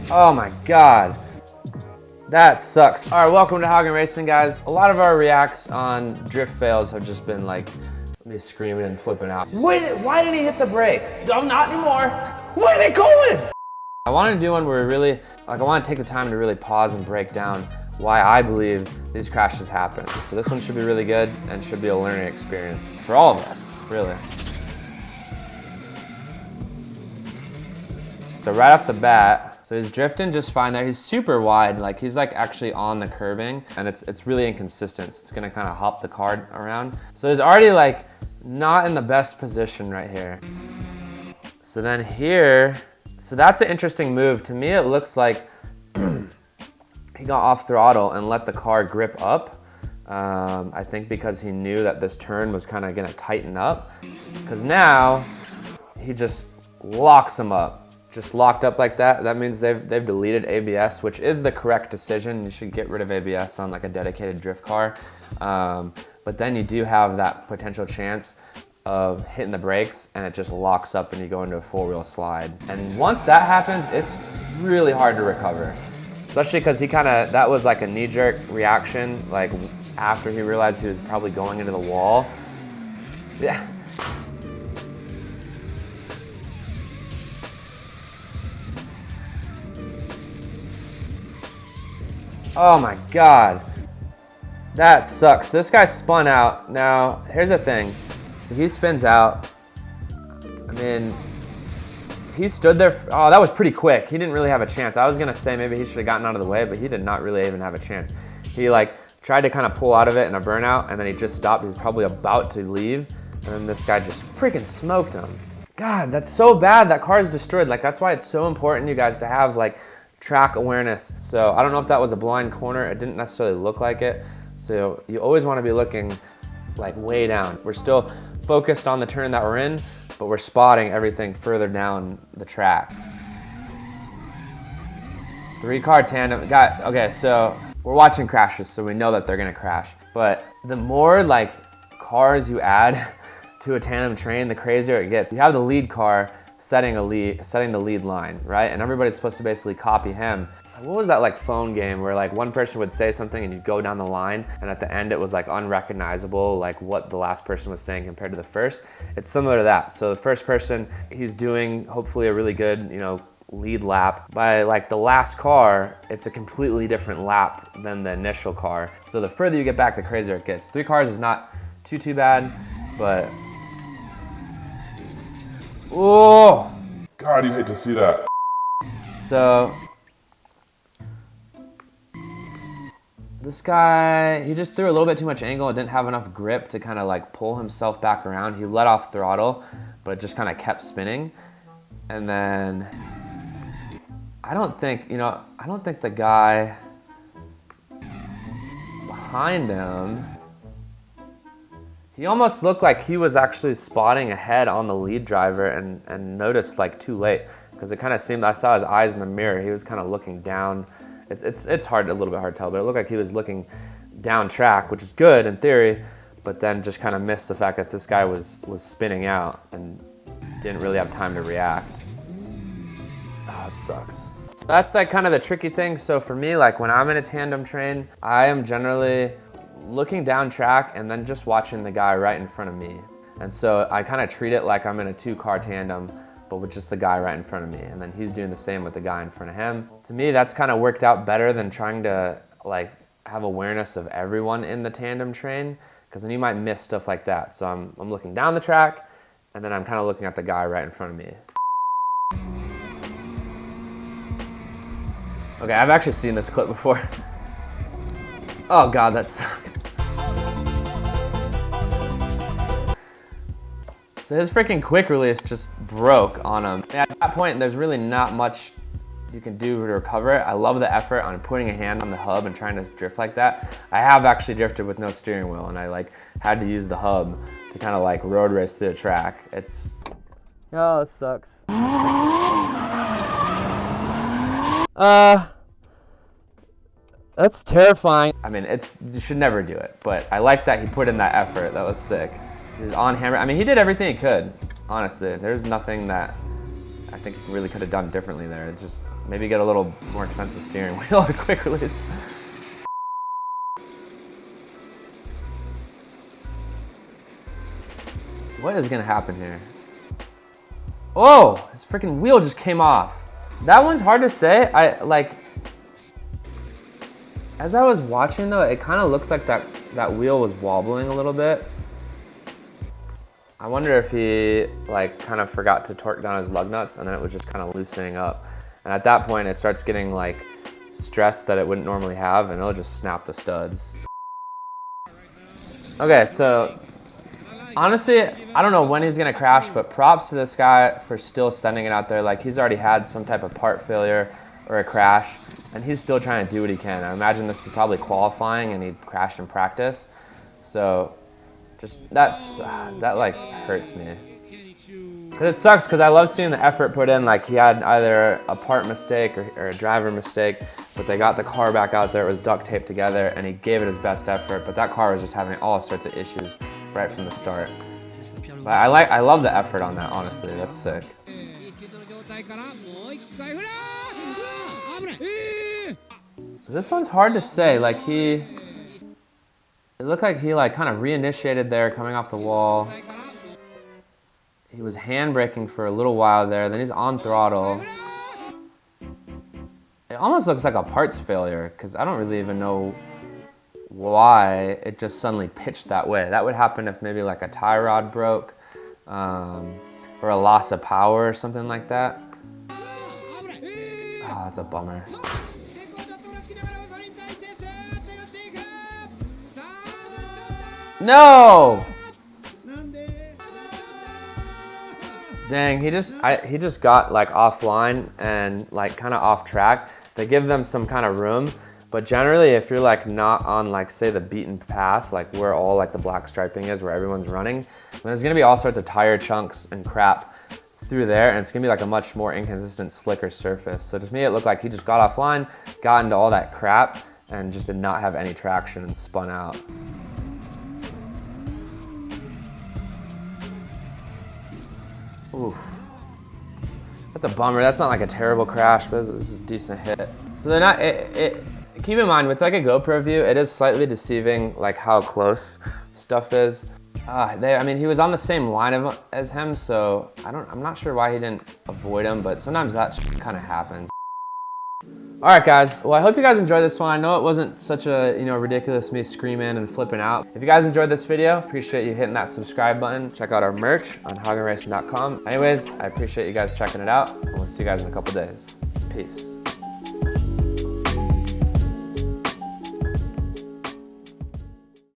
Oh my God. That sucks. All right, welcome to Haugen Racing, guys. A lot of our reacts on drift fails have just been like me screaming and flipping out. Why did he hit the brakes? No, not anymore. Where's it going? I want to do one where really, I want to take the time to really pause and break down why I believe these crashes happen. So this one should be really good and should be a learning experience for all of us, really. So right off the bat, so he's drifting just fine there. He's super wide, like he's like actually on the curbing, and it's really inconsistent. So it's gonna kind of hop the car around. So he's already like not in the best position right here. So then here, so that's an interesting move. To me, it looks like he got off throttle and let the car grip up. I think because he knew that this turn was kind of gonna tighten up. Because now he just locks him up. Just locked up like that. That means they've deleted ABS, which is the correct decision. You should get rid of ABS on like a dedicated drift car. But then you do have that potential chance of hitting the brakes and it just locks up and you go into a four-wheel slide. And once that happens, it's really hard to recover. Especially because that was like a knee-jerk reaction, like after he realized he was probably going into the wall. Yeah. Oh my God, that sucks. This guy spun out. Now, here's the thing. So he spins out. I mean, he stood there. Oh, that was pretty quick. He didn't really have a chance. I was gonna say maybe he should have gotten out of the way, but he did not really even have a chance. He like tried to kind of pull out of it in a burnout, and then he just stopped. He was probably about to leave, and then this guy just freaking smoked him. God, that's so bad. That car is destroyed. Like, that's why it's so important, you guys, to have like track awareness. So I don't know if that was a blind corner. It didn't necessarily look like it. So you always want to be looking like way down. We're still focused on the turn that we're in, but we're spotting everything further down the track. 3-car tandem. Okay, so we're watching crashes, so we know that they're gonna crash. But the more like cars you add to a tandem train, the crazier it gets. You have the lead car setting the lead line, right? And everybody's supposed to basically copy him. What was that like phone game where like one person would say something and you'd go down the line and at the end it was like unrecognizable, like what the last person was saying compared to the first? It's similar to that. So the first person, he's doing hopefully a really good, lead lap. By like the last car, it's a completely different lap than the initial car. So the further you get back, the crazier it gets. 3 cars is not too bad, but oh, God, you hate to see that. So this guy, he just threw a little bit too much angle and didn't have enough grip to kind of like pull himself back around. He let off throttle, but it just kind of kept spinning. And then I don't think the guy behind him, he almost looked like he was actually spotting ahead on the lead driver and noticed like too late, because it kind of seemed, I saw his eyes in the mirror, he was kind of looking down. It's a little bit hard to tell, but it looked like he was looking down track, which is good in theory, but then just kind of missed the fact that this guy was spinning out and didn't really have time to react. Oh, it sucks. So that's like kind of the tricky thing. So for me, like when I'm in a tandem train, I am generally looking down track and then just watching the guy right in front of me. And so I kind of treat it like I'm in a 2-car tandem, but with just the guy right in front of me. And then he's doing the same with the guy in front of him. To me, that's kind of worked out better than trying to like have awareness of everyone in the tandem train, because then you might miss stuff like that. So I'm looking down the track and then I'm kind of looking at the guy right in front of me. Okay, I've actually seen this clip before. Oh God, that sucks. So his freaking quick release just broke on him. And at that point, there's really not much you can do to recover it. I love the effort on putting a hand on the hub and trying to drift like that. I have actually drifted with no steering wheel, and I like had to use the hub to kind of like road race through the track. Oh, it sucks. That's terrifying. I mean, you should never do it, but I like that he put in that effort. That was sick. He was on hammer. I mean, he did everything he could, honestly. There's nothing that I think he really could have done differently there. Just maybe get a little more expensive steering wheel or quick release. What is gonna happen here? Oh, his freaking wheel just came off. That one's hard to say. As I was watching though, it kind of looks like that wheel was wobbling a little bit. I wonder if he like kind of forgot to torque down his lug nuts and then it was just kind of loosening up. And at that point it starts getting like stress that it wouldn't normally have and it'll just snap the studs. Okay, so honestly, I don't know when he's gonna crash, but props to this guy for still sending it out there. Like he's already had some type of part failure or a crash and he's still trying to do what he can. I imagine this is probably qualifying and he crashed in practice. So just that like hurts me. Cause it sucks because I love seeing the effort put in. Like he had either a part mistake or a driver mistake, but they got the car back out there. It was duct taped together and he gave it his best effort, but that car was just having all sorts of issues right from the start. But I love the effort on that, honestly. That's sick. So this one's hard to say. Like it looked like he like kind of reinitiated there coming off the wall. He was handbraking for a little while there, then he's on throttle. It almost looks like a parts failure because I don't really even know why it just suddenly pitched that way. That would happen if maybe like a tie rod broke or a loss of power or something like that. Oh, that's a bummer. No! Dang, he just got like offline and like kind of off track. They give them some kind of room, but generally if you're like not on like say the beaten path, like where all like the black striping is, where everyone's running, then there's gonna be all sorts of tire chunks and crap through there, and it's gonna be like a much more inconsistent, slicker surface. So to me it looked like he just got offline, got into all that crap, and just did not have any traction and spun out. Oof. That's a bummer. That's not like a terrible crash, but this is a decent hit. So they're not, keep in mind with like a GoPro view, it is slightly deceiving like how close stuff is. I mean, he was on the same line as him, so I'm not sure why he didn't avoid him, but sometimes that kind of happens. All right, guys. Well, I hope you guys enjoyed this one. I know it wasn't such a, ridiculous me screaming and flipping out. If you guys enjoyed this video, appreciate you hitting that subscribe button. Check out our merch on haugenracing.com. Anyways, I appreciate you guys checking it out, and we'll see you guys in a couple days. Peace.